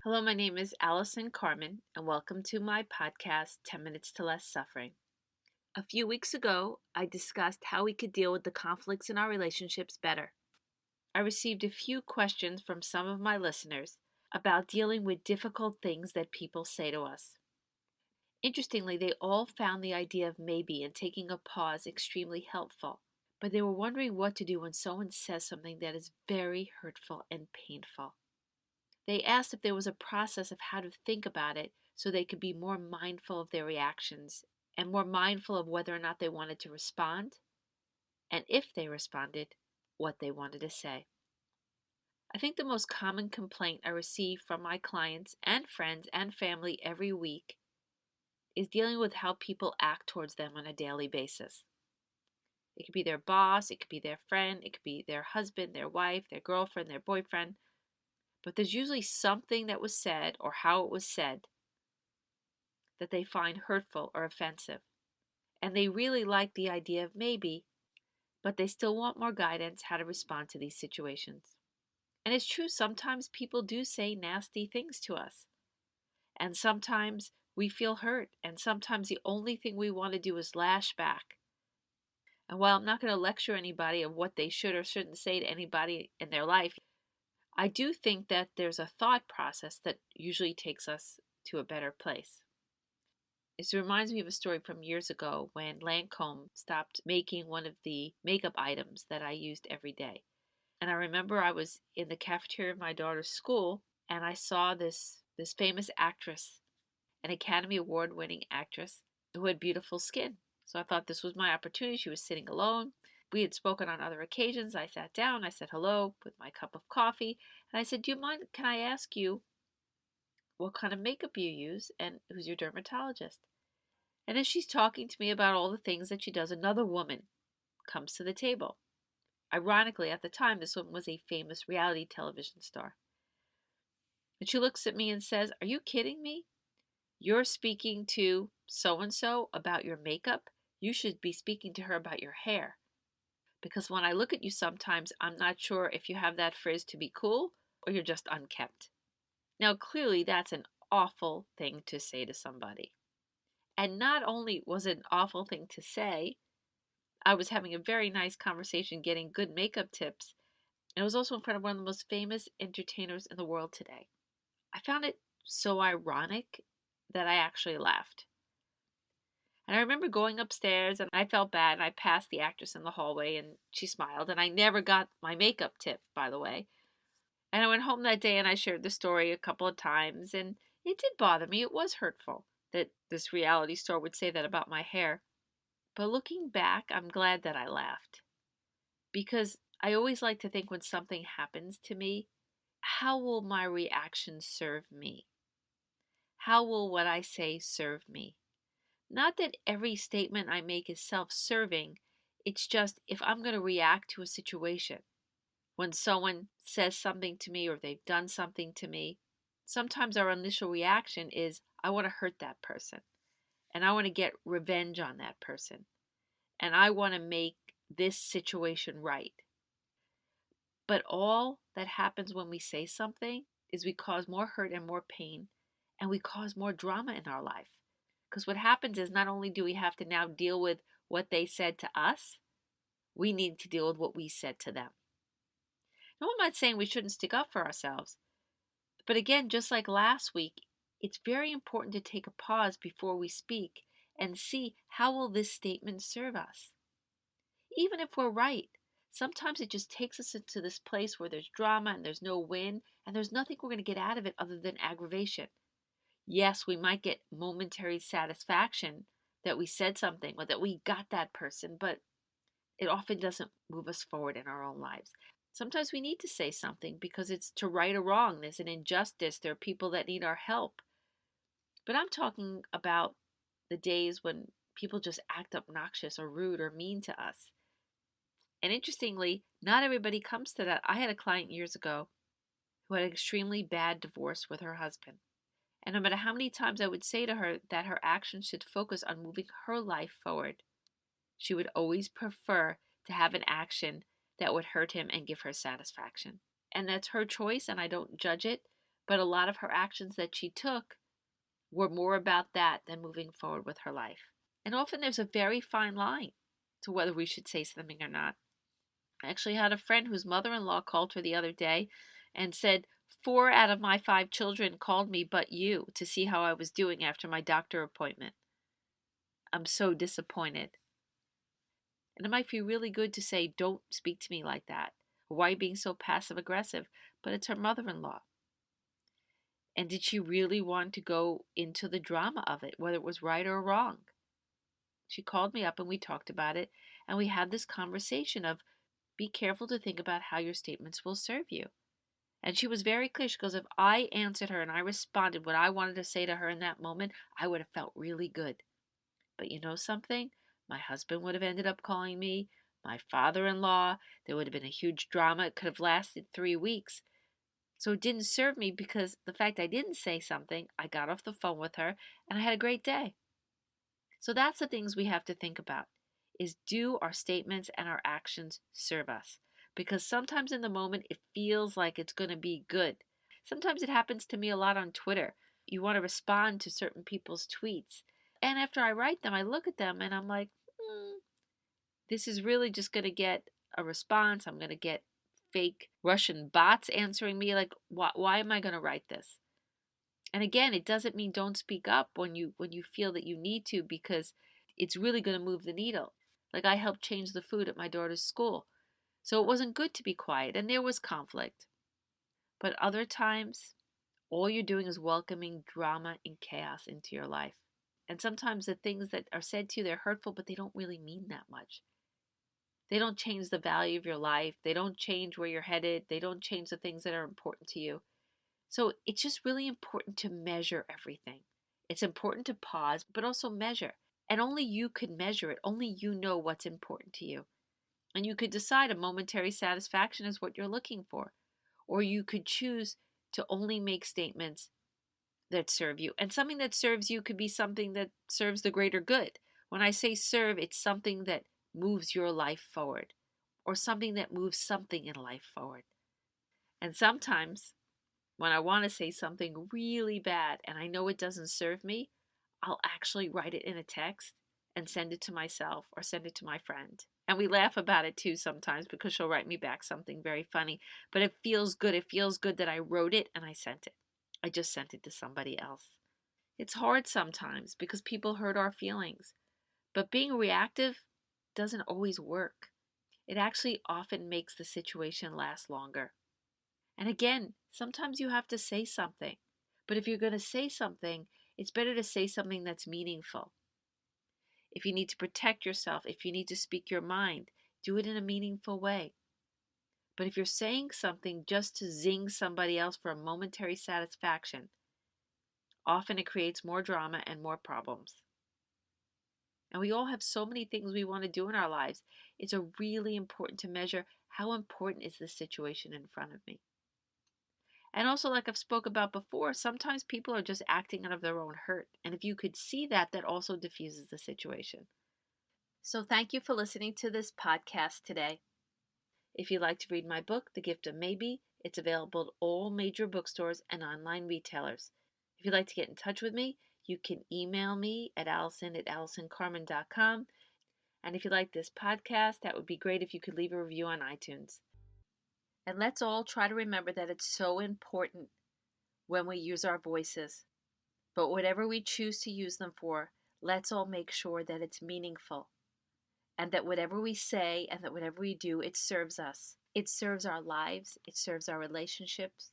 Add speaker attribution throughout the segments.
Speaker 1: Hello, my name is Allison Carmen, and welcome to my podcast, 10 Minutes to Less Suffering. A few weeks ago, I discussed how we could deal with the conflicts in our relationships better. I received a few questions from some of my listeners about dealing with difficult things that people say to us. Interestingly, they all found the idea of maybe and taking a pause extremely helpful, but they were wondering what to do when someone says something that is very hurtful and painful. They asked if there was a process of how to think about it so they could be more mindful of their reactions and more mindful of whether or not they wanted to respond, and if they responded, what they wanted to say. I think the most common complaint I receive from my clients and friends and family every week is dealing with how people act towards them on a daily basis. It could be their boss, it could be their friend, it could be their husband, their wife, their girlfriend, their boyfriend. But there's usually something that was said or how it was said that they find hurtful or offensive. And they really like the idea of maybe, but they still want more guidance how to respond to these situations. And it's true, sometimes people do say nasty things to us. And sometimes we feel hurt. And sometimes the only thing we want to do is lash back. And while I'm not going to lecture anybody of what they should or shouldn't say to anybody in their life, I do think that there's a thought process that usually takes us to a better place. It reminds me of a story from years ago when Lancome stopped making one of the makeup items that I used every day. And I remember I was in the cafeteria of my daughter's school and I saw this famous actress, an Academy Award winning actress who had beautiful skin. So I thought this was my opportunity. She was sitting alone. We had spoken on other occasions. I sat down, I said hello with my cup of coffee, and I said, "Do you mind, can I ask you what kind of makeup you use and who's your dermatologist?" And as she's talking to me about all the things that she does, another woman comes to the table. Ironically, at the time, this woman was a famous reality television star. And she looks at me and says, "Are you kidding me? You're speaking to so and so about your makeup. You should be speaking to her about your hair. Because when I look at you sometimes, I'm not sure if you have that frizz to be cool or you're just unkempt." Now, clearly, that's an awful thing to say to somebody. And not only was it an awful thing to say, I was having a very nice conversation getting good makeup tips, and it was also in front of one of the most famous entertainers in the world today. I found it so ironic that I actually laughed. And I remember going upstairs and I felt bad and I passed the actress in the hallway and she smiled and I never got my makeup tip, by the way. And I went home that day and I shared the story a couple of times and it did bother me. It was hurtful that this reality star would say that about my hair. But looking back, I'm glad that I laughed. Because I always like to think when something happens to me, how will my reaction serve me? How will what I say serve me? Not that every statement I make is self serving, it's just if I'm going to react to a situation. When someone says something to me or they've done something to me, sometimes our initial reaction is, I want to hurt that person. And I want to get revenge on that person. And I want to make this situation right. But all that happens when we say something is we cause more hurt and more pain, and we cause more drama in our life. Because what happens is not only do we have to now deal with what they said to us, we need to deal with what we said to them. Now, I'm not saying we shouldn't stick up for ourselves. But again, just like last week, it's very important to take a pause before we speak and see how will this statement serve us. Even if we're right, sometimes it just takes us into this place where there's drama and there's no win and there's nothing we're going to get out of it other than aggravation. Yes, we might get momentary satisfaction that we said something or that we got that person, but it often doesn't move us forward in our own lives. Sometimes we need to say something because it's to right a wrong. There's an injustice. There are people that need our help. But I'm talking about the days when people just act obnoxious or rude or mean to us. And interestingly, not everybody comes to that. I had a client years ago who had an extremely bad divorce with her husband. And no matter how many times I would say to her that her actions should focus on moving her life forward, she would always prefer to have an action that would hurt him and give her satisfaction. And that's her choice, and I don't judge it. But a lot of her actions that she took were more about that than moving forward with her life. And often there's a very fine line to whether we should say something or not. I actually had a friend whose mother-in-law called her the other day and said, 4 out of my 5 children called me but you to see how I was doing after my doctor appointment. I'm so disappointed. And it might feel really good to say, don't speak to me like that. Why are you being so passive aggressive? But it's her mother-in-law. And did she really want to go into the drama of it, whether it was right or wrong? She called me up and we talked about it. And we had this conversation of, be careful to think about how your statements will serve you. And she was very clear. She goes, if I answered her and I responded what I wanted to say to her in that moment, I would have felt really good. But you know something? My husband would have ended up calling me, my father-in-law. There would have been a huge drama. It could have lasted 3 weeks. So it didn't serve me because the fact I didn't say something, I got off the phone with her and I had a great day. So that's the things we have to think about is, do our statements and our actions serve us? Because sometimes in the moment it feels like it's going to be good. Sometimes it happens to me a lot on Twitter. You want to respond to certain people's tweets. And after I write them, I look at them and I'm like, this is really just going to get a response. I'm going to get fake Russian bots answering me. Like, why am I going to write this? And again, it doesn't mean don't speak up when you feel that you need to, because it's really going to move the needle. Like, I helped change the food at my daughter's school. So it wasn't good to be quiet and there was conflict. But other times, all you're doing is welcoming drama and chaos into your life. And sometimes the things that are said to you, they're hurtful, but they don't really mean that much. They don't change the value of your life. They don't change where you're headed. They don't change the things that are important to you. So it's just really important to measure everything. It's important to pause, but also measure. And only you could measure it. Only you know what's important to you. And you could decide a momentary satisfaction is what you're looking for. Or you could choose to only make statements that serve you. And something that serves you could be something that serves the greater good. When I say serve, it's something that moves your life forward, or something that moves something in life forward. And sometimes when I want to say something really bad and I know it doesn't serve me, I'll actually write it in a text and send it to myself or send it to my friend. And we laugh about it too sometimes because she'll write me back something very funny. But it feels good. It feels good that I wrote it and I sent it. I just sent it to somebody else. It's hard sometimes because people hurt our feelings. But being reactive doesn't always work. It actually often makes the situation last longer. And again, sometimes you have to say something. But if you're going to say something, it's better to say something that's meaningful. If you need to protect yourself, if you need to speak your mind, do it in a meaningful way. But if you're saying something just to zing somebody else for a momentary satisfaction, often it creates more drama and more problems. And we all have so many things we want to do in our lives. It's really important to measure how important is this situation in front of me. And also, like I've spoke about before, sometimes people are just acting out of their own hurt. And if you could see that, that also diffuses the situation. So thank you for listening to this podcast today. If you'd like to read my book, The Gift of Maybe, it's available at all major bookstores and online retailers. If you'd like to get in touch with me, you can email me at allison@allisoncarmen.com. And if you like this podcast, that would be great if you could leave a review on iTunes. And let's all try to remember that it's so important when we use our voices. But whatever we choose to use them for, let's all make sure that it's meaningful. And that whatever we say and that whatever we do, it serves us. It serves our lives. It serves our relationships.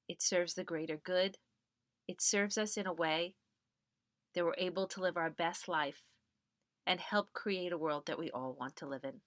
Speaker 1: It serves the greater good. It serves us in a way that we're able to live our best life and help create a world that we all want to live in.